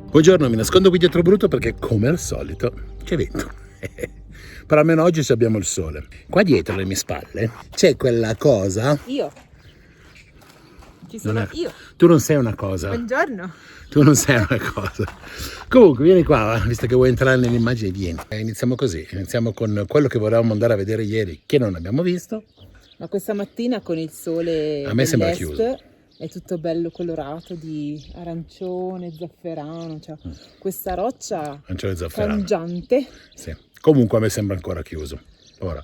Buongiorno, mi nascondo qui dietro Bruto perché come al solito c'è vento. Però almeno oggi abbiamo il sole. Qua dietro alle mie spalle c'è quella cosa. Io. Ci sono io. Tu non sei una cosa. Buongiorno. Tu non sei una cosa. Comunque vieni qua, va? Visto che vuoi entrare nell'immagine, vieni. Iniziamo così, iniziamo con quello che volevamo andare a vedere ieri, che non abbiamo visto. Ma questa mattina con il sole A me sembra dell'est chiuso. è tutto bello colorato di arancione, zafferano, cioè questa roccia Arancione e zafferano. cangiante. Sì. Comunque a me sembra ancora chiuso. Ora,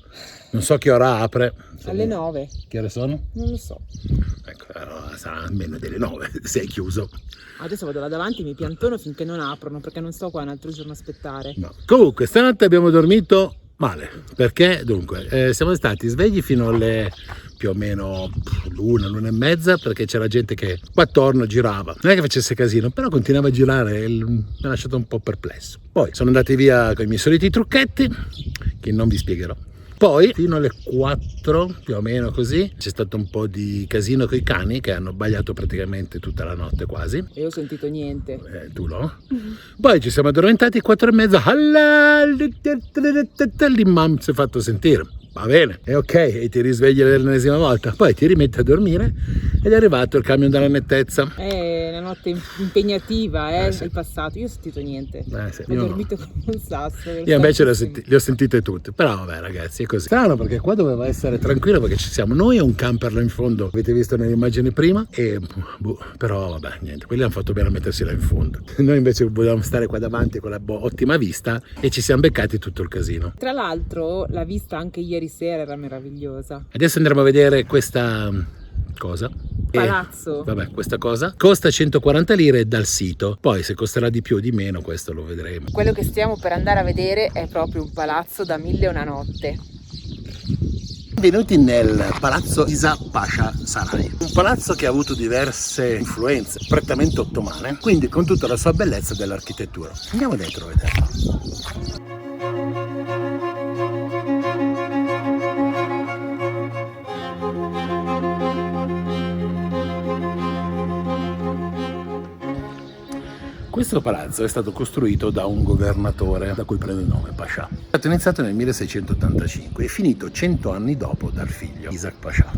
non so che ora apre. Alle 9. Che ore sono? Non lo so. Ecco, allora sarà almeno delle 9 se è chiuso. Adesso vado là davanti, mi piantono finché non aprono, perché non sto qua un altro giorno a aspettare. No. Comunque, stanotte abbiamo dormito male, perché dunque siamo stati svegli fino alle più o meno l'una e mezza, perché c'era gente che qua attorno girava, non è che facesse casino, però continuava a girare e mi ha lasciato un po' perplesso. Poi sono andati via con i miei soliti trucchetti che non vi spiegherò. Poi fino alle 4 più o meno così c'è stato un po' di casino con i cani che hanno baiato praticamente tutta la notte quasi. E io ho sentito niente. Tu no? Poi ci siamo addormentati 4 e mezza. L'imam si è fatto sentire. Va bene, è ok, e ti risvegli l'ennesima volta. Poi ti rimetti a dormire ed è arrivato il camion della nettezza. È una notte impegnativa, Sì. il passato. Io ho sentito niente. Sì, Ho dormito come un sasso. Io invece le ho sentite tutte. Però vabbè ragazzi, è così. Strano perché qua doveva essere tranquillo perché ci siamo noi e un camper là in fondo. Avete visto nelle immagini prima. E però vabbè, niente, quelli hanno fatto bene a mettersi là in fondo. Noi invece volevamo stare qua davanti con la ottima vista e ci siamo beccati tutto il casino. Tra l'altro la vista anche ieri sera era meravigliosa. Adesso andremo a vedere questa cosa. Palazzo. Vabbè, questa cosa costa 140 lire dal sito, poi se costerà di più o di meno questo lo vedremo. Quello che stiamo per andare a vedere è proprio un palazzo da 1001 notte. Benvenuti nel palazzo Isa Pasha Saray, un palazzo che ha avuto diverse influenze prettamente ottomane, quindi con tutta la sua bellezza dell'architettura. Andiamo dentro a vederlo. Questo palazzo è stato costruito da un governatore da cui prende il nome Pasha. È stato iniziato nel 1685 e finito 100 anni dopo dal figlio Isaac Pasha.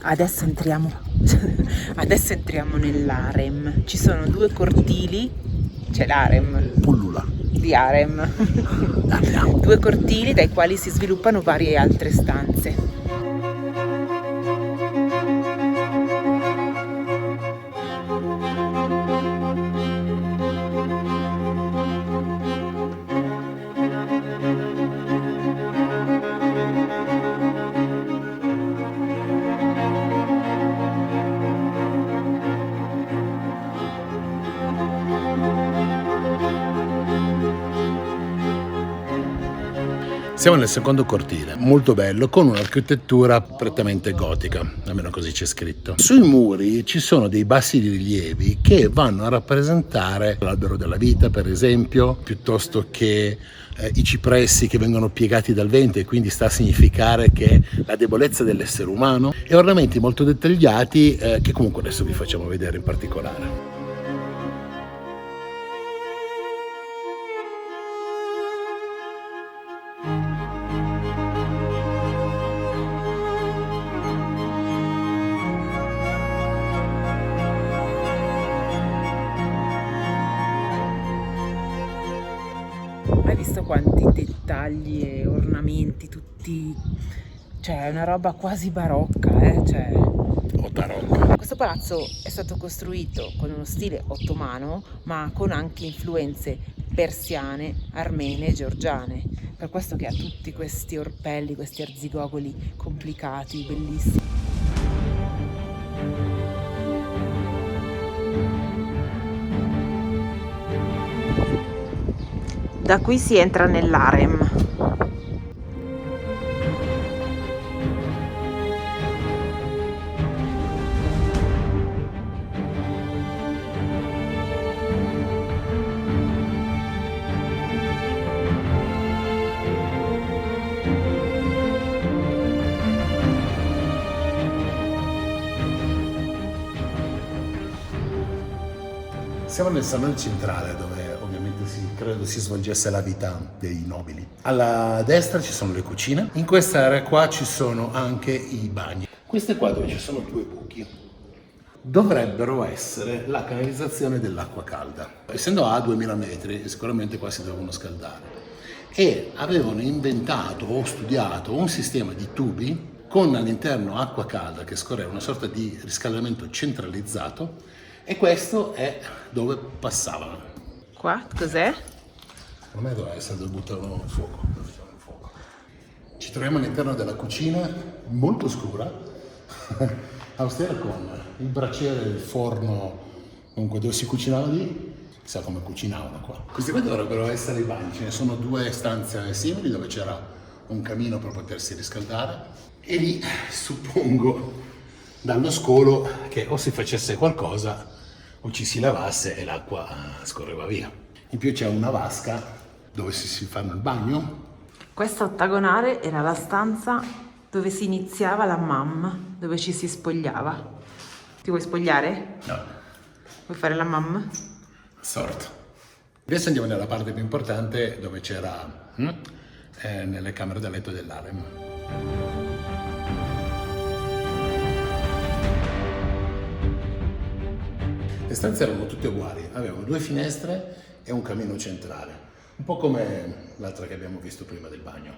Adesso entriamo nell'harem. Ci sono due cortili, c'è l'harem Pullula. di harem. Andiamo. Due cortili dai quali si sviluppano varie altre stanze. Siamo nel secondo cortile, molto bello, con un'architettura prettamente gotica, almeno così c'è scritto. Sui muri ci sono dei bassi rilievi che vanno a rappresentare l'albero della vita, per esempio, piuttosto che i cipressi che vengono piegati dal vento e quindi sta a significare che la debolezza dell'essere umano, e ornamenti molto dettagliati che comunque adesso vi facciamo vedere in particolare. Hai visto quanti dettagli e ornamenti, tutti, cioè è una roba quasi barocca, cioè. O tarocca. Questo palazzo è stato costruito con uno stile ottomano, ma con anche influenze persiane, armene e georgiane. Per questo che ha tutti questi orpelli, questi arzigogoli complicati, bellissimi. Da qui si entra nell'harem. Siamo nel salone centrale dove ovviamente credo si svolgesse la vita dei nobili. Alla destra ci sono le cucine, in questa area qua ci sono anche i bagni. Queste qua dove ci sono due buchi dovrebbero essere la canalizzazione dell'acqua calda. Essendo a 2000 metri sicuramente qua si devono scaldare e avevano inventato o studiato un sistema di tubi con all'interno acqua calda che scorreva, una sorta di riscaldamento centralizzato, e questo è dove passavano. Qua cos'è? Secondo me doveva essere dove buttavano il fuoco. Ci troviamo all'interno della cucina molto scura, austera, con il braciere del forno, comunque dove si cucinava lì. Chissà come cucinavano qua. Questi qua dovrebbero essere i bagni, ce ne sono due stanze simili dove c'era un camino per potersi riscaldare e lì suppongo dallo scolo che o si facesse qualcosa o ci si lavasse e l'acqua scorreva via. In più c'è una vasca dove si fanno il bagno. Questa ottagonale era la stanza dove si iniziava la mam, dove ci si spogliava. Ti vuoi spogliare? No. Vuoi fare la mam? Sorta. Adesso andiamo nella parte più importante dove c'era nelle camere da letto dell'harem. Le stanze erano tutte uguali, avevano due finestre e un camino centrale, un po' come l'altra che abbiamo visto prima del bagno.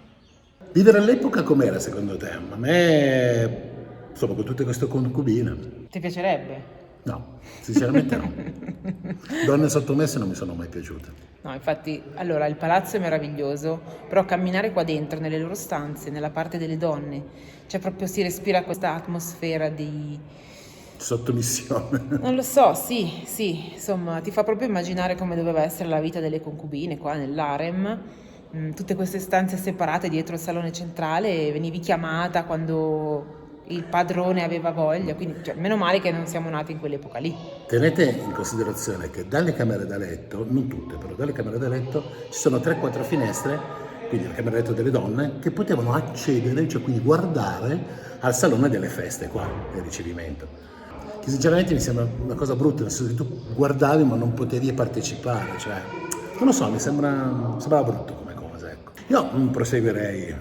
Vivere all'epoca com'era secondo te? A me, insomma, con tutte queste concubine. Ti piacerebbe? No, sinceramente no. Donne sottomesse non mi sono mai piaciute. No, infatti, allora, il palazzo è meraviglioso, però camminare qua dentro, nelle loro stanze, nella parte delle donne, cioè proprio si respira questa atmosfera di... Sottomissione. Non lo so, sì, insomma, ti fa proprio immaginare come doveva essere la vita delle concubine qua nell'harem. Tutte queste stanze separate dietro il salone centrale, venivi chiamata quando il padrone aveva voglia, quindi cioè, meno male che non siamo nati in quell'epoca lì. Tenete in considerazione che dalle camere da letto, non tutte però, dalle camere da letto ci sono 3-4 finestre, quindi la camera da letto delle donne, che potevano accedere, cioè quindi guardare al salone delle feste qua, del ricevimento. Che sinceramente mi sembra una cosa brutta, nel senso che tu guardavi ma non potevi partecipare, cioè, non lo so, sembrava brutto come cosa, ecco. Io proseguirei.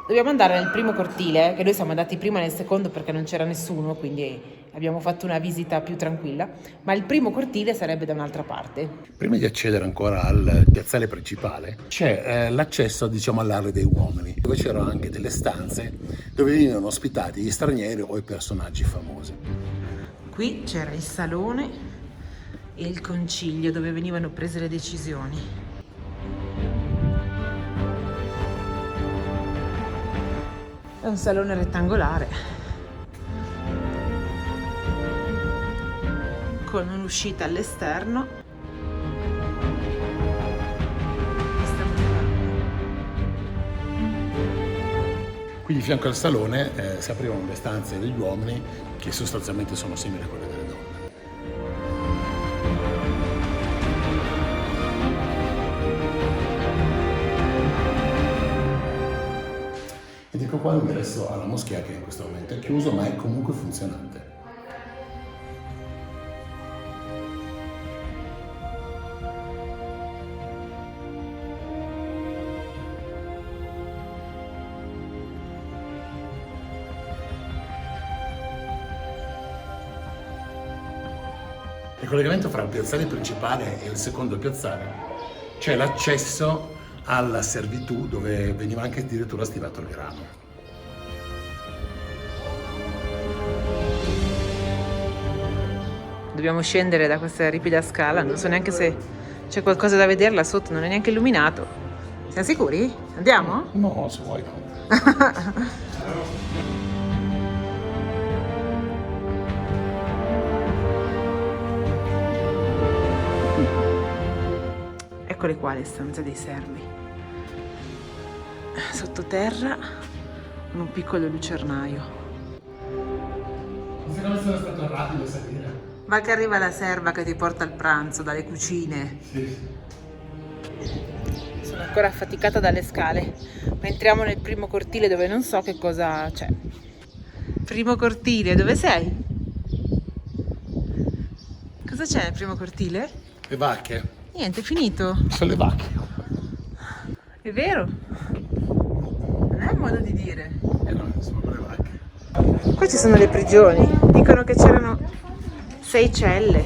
Dobbiamo andare nel primo cortile, che noi siamo andati prima nel secondo perché non c'era nessuno, quindi abbiamo fatto una visita più tranquilla, ma il primo cortile sarebbe da un'altra parte. Prima di accedere ancora al piazzale principale c'è l'accesso, diciamo, all'area dei uomini, dove c'erano anche delle stanze dove venivano ospitati gli stranieri o i personaggi famosi. Qui c'era il salone e il concilio dove venivano prese le decisioni. È un salone rettangolare con un'uscita all'esterno. Qui di fianco al salone si aprivano le stanze degli uomini che sostanzialmente sono simili a quelle delle donne. Ed ecco qua l'ingresso alla moschea che in questo momento è chiuso ma è comunque funzionante. Il collegamento fra il piazzale principale e il secondo piazzale c'è l'accesso alla servitù dove veniva anche addirittura stivato il grano. Dobbiamo scendere da questa ripida scala, non so neanche se c'è qualcosa da vedere là sotto, non è neanche illuminato. Siamo sicuri? Andiamo? No, se vuoi no. Eccole qua le stanze dei servi. Sottoterra con un piccolo lucernaio. Secondo me sono stato rapido a salire. Ma che arriva la serva che ti porta il pranzo dalle cucine. Sì. Sono ancora affaticata dalle scale, ma entriamo nel primo cortile dove non so che cosa c'è. Primo cortile, dove sei? Cosa c'è nel primo cortile? Le vacche? Niente, è finito. Sono le vacche. È vero. Non è un modo di dire. No, sono le vacche. Qua ci sono le prigioni. Dicono che c'erano 6 celle.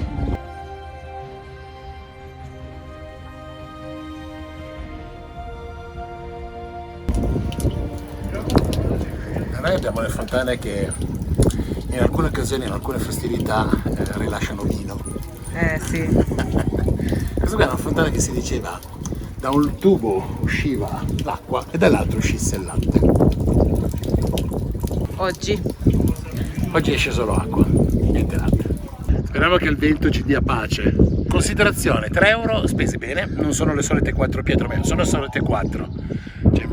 Noi abbiamo le fontane che in alcune occasioni, in alcune festività rilasciano vino. Sì. Questa qui è una fontana che si diceva da un tubo usciva l'acqua e dall'altro uscisse il latte. Oggi esce solo acqua, niente latte. Speriamo che il vento ci dia pace. Considerazione, 3 euro spesi bene, non sono le solite 4 pietre, ma sono le solite 4. C'è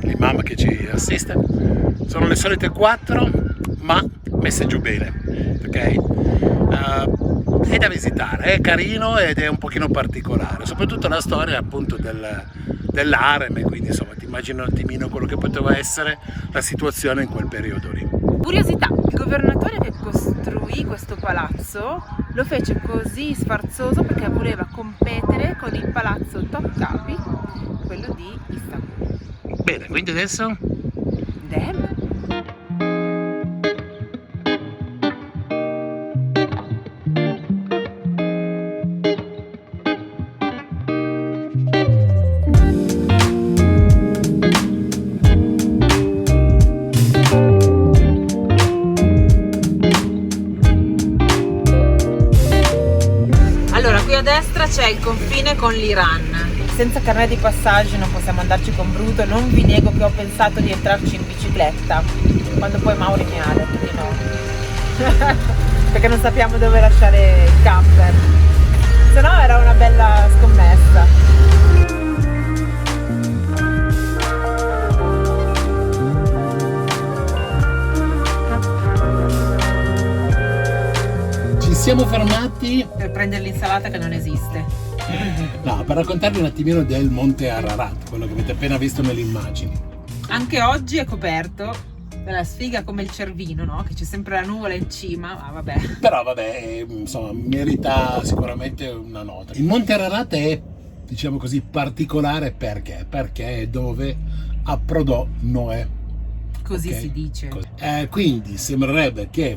l'imam che ci assiste. Sono le solite 4, ma messe giù bene, ok? È da visitare, è carino ed è un pochino particolare, soprattutto la storia appunto dell'harem, e quindi insomma ti immagino un attimino quello che poteva essere la situazione in quel periodo lì. Curiosità, il governatore che costruì questo palazzo lo fece così sfarzoso perché voleva competere con il palazzo Topkapi, quello di Istanbul. Bene, quindi adesso? Dem? Allora, qui a destra c'è il confine con l'Iran. Senza carnet di passaggio non possiamo andarci con Bruto. Non vi nego che ho pensato di entrarci in bicicletta, quando poi Mauri mi ha detto di no. Perché non sappiamo dove lasciare il camper. Se no era una bella scommessa. Ci siamo fermati Per prendere l'insalata che non esiste. no, per raccontarvi un attimino del Monte Ararat, quello che avete appena visto nelle immagini. Anche oggi è coperto dalla sfiga come il Cervino, no? Che c'è sempre la nuvola in cima, ma vabbè. Però vabbè, insomma, merita sicuramente una nota. Il Monte Ararat è, diciamo così, particolare perché? Perché è dove approdò Noè. Così Okay? si dice. Quindi sembrerebbe che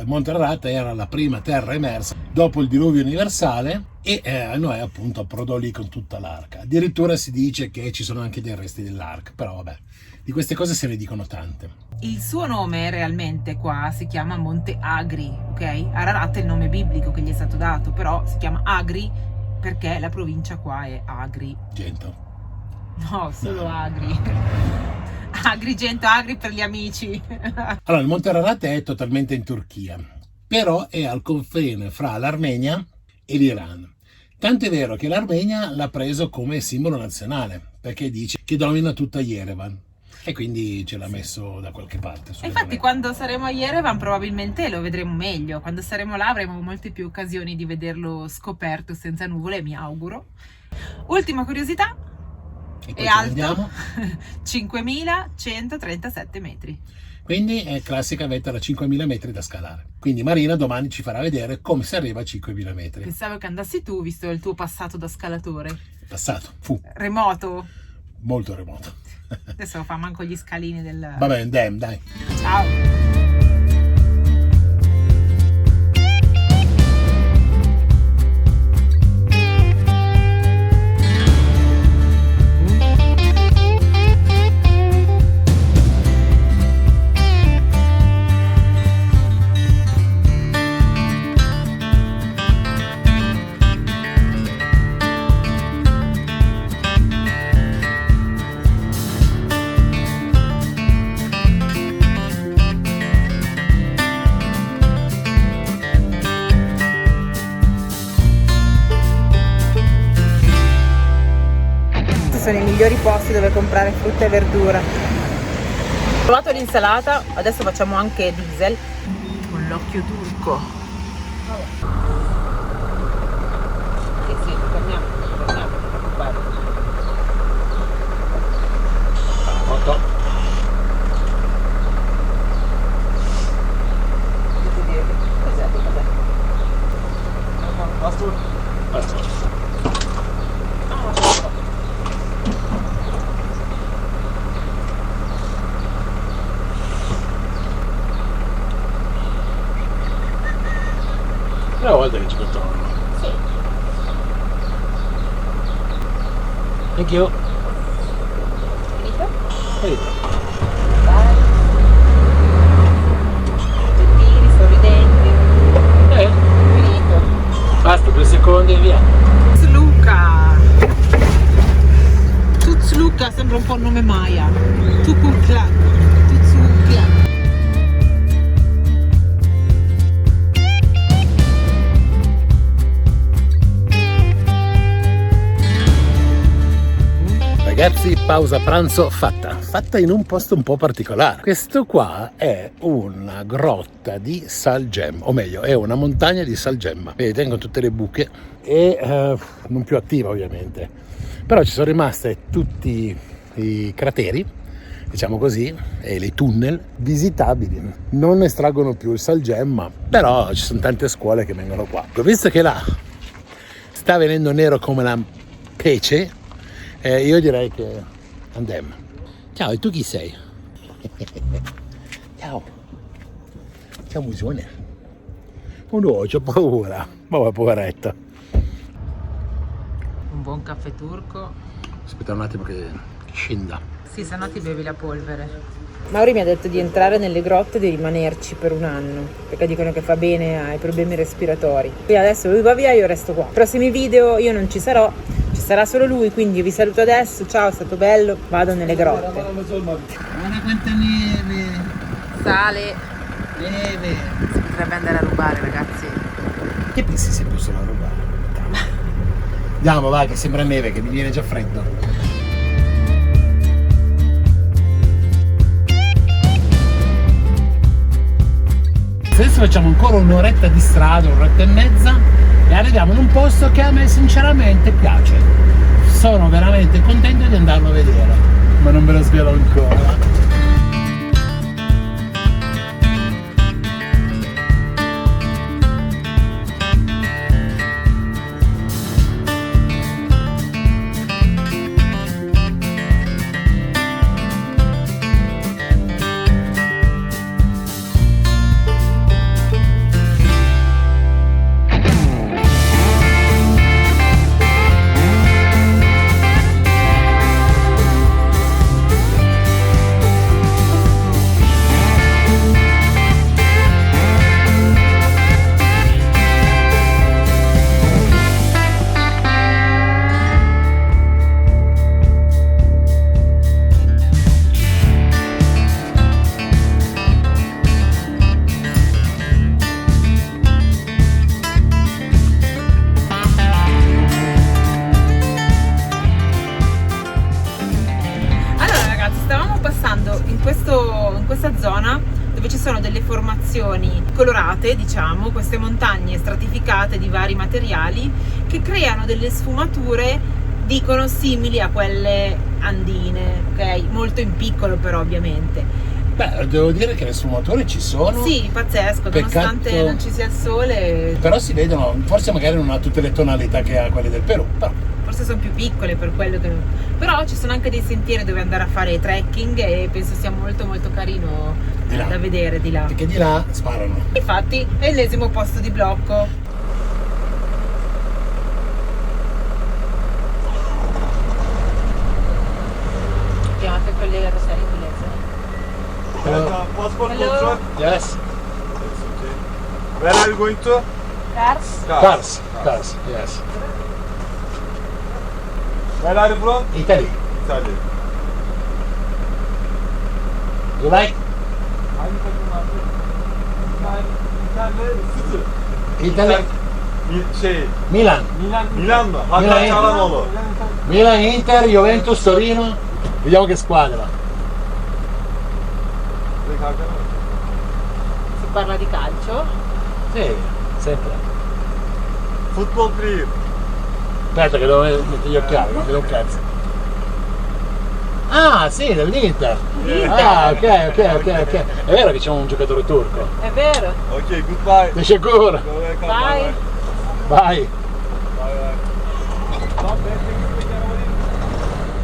Monte Ararat era la prima terra emersa dopo il diluvio universale e Noè appunto approdò lì con tutta l'arca. Addirittura si dice che ci sono anche dei resti dell'arca, però vabbè, di queste cose se ne dicono tante. Il suo nome realmente qua si chiama Monte Agri, ok? Ararat è il nome biblico che gli è stato dato, però si chiama Agri perché la provincia qua è Agri. Gento. No, solo Agri. Agrigento, Agri per gli amici. Allora, il Monte Ararat è totalmente in Turchia, però è al confine fra l'Armenia e l'Iran. Tanto è vero che l'Armenia l'ha preso come simbolo nazionale, perché dice che domina tutta Yerevan. E quindi ce l'ha messo da qualche parte. E infatti quando saremo a Yerevan probabilmente lo vedremo meglio. Quando saremo là avremo molte più occasioni di vederlo scoperto senza nuvole, mi auguro. Ultima curiosità. È alto 5.137 metri. Quindi è classica vetta da 5.000 metri da scalare. Quindi Marina domani ci farà vedere come si arriva a 5.000 metri. Pensavo che andassi tu, visto il tuo passato da scalatore. Passato, fu. Remoto. Molto remoto. Adesso fa manco gli scalini del... Va bene, dai. Ciao. Sono i migliori posti dove comprare frutta e verdura. Ho provato l'insalata, adesso facciamo anche diesel con l'occhio turco. Sì, torniamo, non ti preoccupare. Pronto? Cos'è? Basta. Prima volta che ci controllo. Sì. Thank you. Finito? Finito. Vai. Gettini, sorridenti. Finito. Basta, 2 secondi e via. Luca. Luca sembra un po' un nome Maya. Tucucla. Tuzucla. Ragazzi, pausa pranzo fatta in un posto un po' particolare. Questo qua è una grotta di salgemma, o meglio è una montagna di salgemma, vedete, con tutte le buche e non più attiva ovviamente, però ci sono rimaste tutti i crateri, diciamo così, e i tunnel visitabili. Non estraggono più il salgemma, però ci sono tante scuole che vengono qua. Visto che là sta venendo nero come la pece, io direi che andiamo. Ciao, e tu chi sei? Ciao. Ciao musone. Oh no, c'ho paura. Ma poveretto. Un buon caffè turco. Aspetta un attimo che scenda. Sì, se no ti bevi la polvere. Mauri mi ha detto di entrare nelle grotte e di rimanerci per un anno, perché dicono che fa bene ai problemi respiratori. Quindi adesso lui va via, io resto qua. Prossimi video io non ci sarò, ci sarà solo lui, quindi io vi saluto adesso. Ciao, è stato bello, vado nelle grotte. Guarda quanta neve. Sale. Neve. Si potrebbe andare a rubare, ragazzi. Che pensi si possono rubare? Andiamo, va, che sembra neve, che mi viene già freddo. Adesso facciamo ancora un'oretta di strada, un'oretta e mezza e arriviamo in un posto che a me sinceramente piace. Sono veramente contento di andarlo a vedere, ma non ve lo svelo ancora. In questa zona dove ci sono delle formazioni colorate, diciamo, queste montagne stratificate di vari materiali che creano delle sfumature, dicono simili a quelle andine, ok? Molto in piccolo però ovviamente. Beh, devo dire che le sfumature ci sono. Sì, pazzesco, nonostante non ci sia il sole. Però si vedono, forse magari non ha tutte le tonalità che ha quelle del Perù, però. Forse sono più piccole per quello che... Però ci sono anche dei sentieri dove andare a fare trekking e penso sia molto molto carino da vedere di là. Perché di là sparano. Infatti è l'ennesimo posto di blocco. Chiamate il collega Rosario inglese. Hello. Passport Hello. control. Yes. It's okay. Where are you going to? Cars? Cars, yes. Where are you from? Italy. Italy. You like? Hangi takım abi? City. Italy. Şey, Milan. Milan mı? Hakan Milan. Çalhanoğlu. Milan, Inter, Juventus, Torino. Vediamo che squadra. Direkt Hakan mı? Si parla di calcio. Sì, sempre. Football player. Aspetta che devo mettere gli occhiali, non vedo un cazzo. Ah, sì, dell'Inter. Ah, ok. È vero che c'è un giocatore turco. È vero. Okay, goodbye. Teşekkür. Bye. Vai. Bye.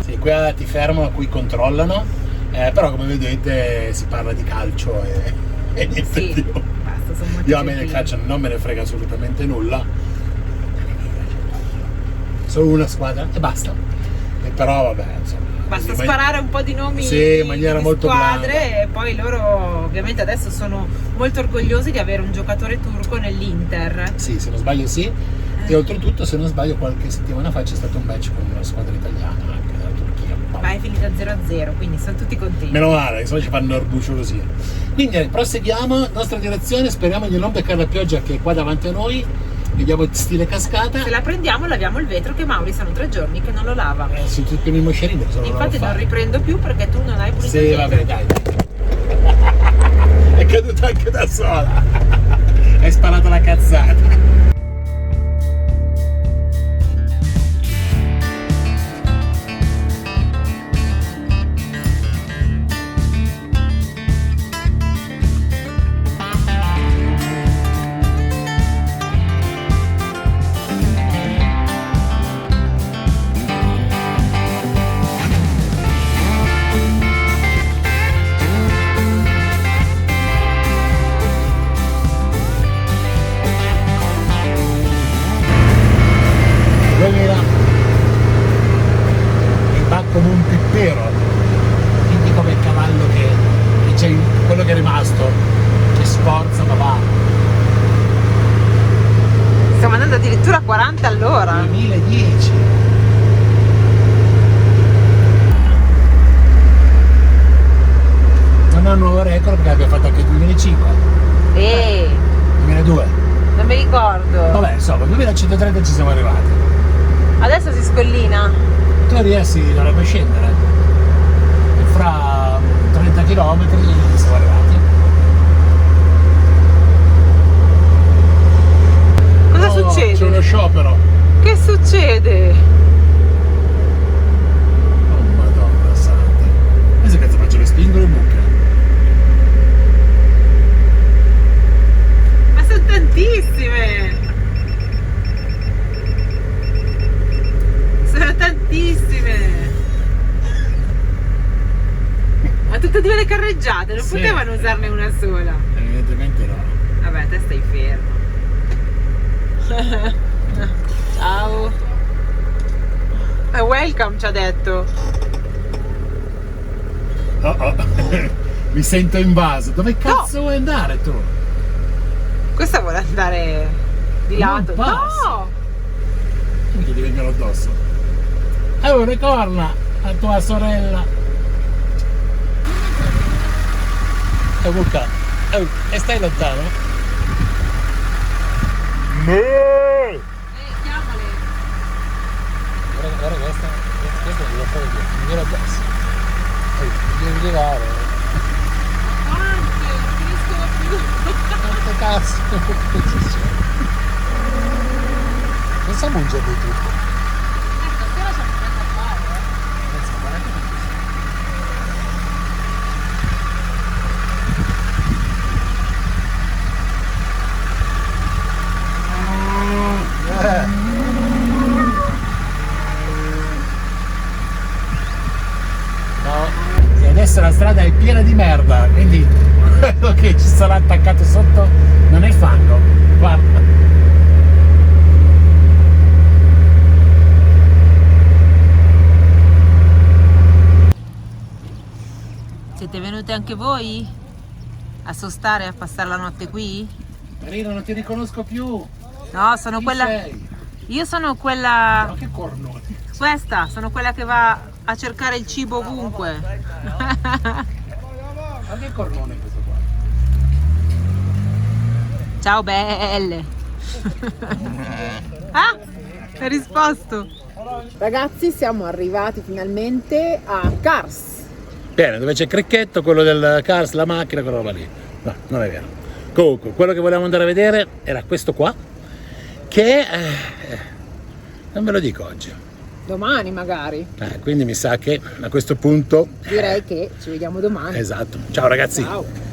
Sì, qua ti fermano, qui controllano, però come vedete si parla di calcio e niente Sì, più. basta. basta, sono molto Io a me nel gentili. calcio non me ne frega assolutamente nulla. Solo una squadra e basta. E però vabbè, insomma. Basta così, sparare un po' di nomi Sì, in maniera di molto squadre blanda. e poi loro ovviamente adesso sono molto orgogliosi di avere un giocatore turco nell'Inter. Sì, se non sbaglio sì. E oltretutto, se non sbaglio, qualche settimana fa c'è stato un match con una squadra italiana anche della Turchia. Ma è finita 0-0, quindi sono tutti contenti. Meno male, insomma ci fanno orbuccio così. Quindi proseguiamo, nostra direzione, speriamo di non beccare la pioggia che è qua davanti a noi. Vediamo stile cascata. Se la prendiamo laviamo il vetro che Mauri sono 3 giorni che non lo lava. Si tutti i moscerini, Infatti non riprendo più perché tu non hai pulito il Sì, vetro. vabbè, dai. È caduta anche da sola. Hai sparato la cazzata. E va come un pippero, quindi come il cavallo che c'è quello che è rimasto, che sforza ma va. Stiamo andando addirittura a 40 all'ora. 2010. Non ha un nuovo record perché abbiamo fatto anche il 2005, 2002. Non mi ricordo. Vabbè, insomma, 2130 ci siamo arrivati. Adesso si scollina. In teoria si dovrebbe scendere. E fra 30 km siamo arrivati. Cosa Oh, succede? c'è uno sciopero. Che succede? Oh madonna santa. E se cazzo faccio le spingole e buche? Ma sono tantissime! Sono tantissime! Ma tutte e due le carreggiate, non Sì. potevano usarne una sola. Evidentemente no. Vabbè, te stai fermo. Ciao! Welcome, ci ha detto. Oh oh. Mi sento invaso. Dove cazzo vuoi andare tu? Questa vuole andare di Non lato. passa. No! Mi ti vengono addosso. Ricorda a tua sorella. Luca, e stai lontano? Chiamale! Guarda questa non lo fai via, mi viene addosso. Devi girare. Anche, non finiscono più. Quanto cazzo? Non siamo un giorno di tutto. Stasera c'è un po' da fare, No. E adesso la strada è piena di merda, quindi quello che ci sarà attaccato sotto non è fango. Guarda. Siete venute anche voi a sostare, a passare la notte qui? Marina, non ti riconosco più. No, sono Chi quella. sei? Io sono quella. Ma che cornone. Questa, sono quella che va a cercare il cibo ovunque. Ma che cornone è questo qua? Ciao belle. Ah, hai risposto. Ragazzi, siamo arrivati finalmente a Kars. Bene, dove c'è Cricchetto, quello del Cars, la macchina, quella roba lì. No, non è vero. Comunque, quello che volevamo andare a vedere era questo qua, che non ve lo dico oggi. Domani magari. Quindi mi sa che a questo punto... Direi che ci vediamo domani. Esatto. Ciao ragazzi. Ciao.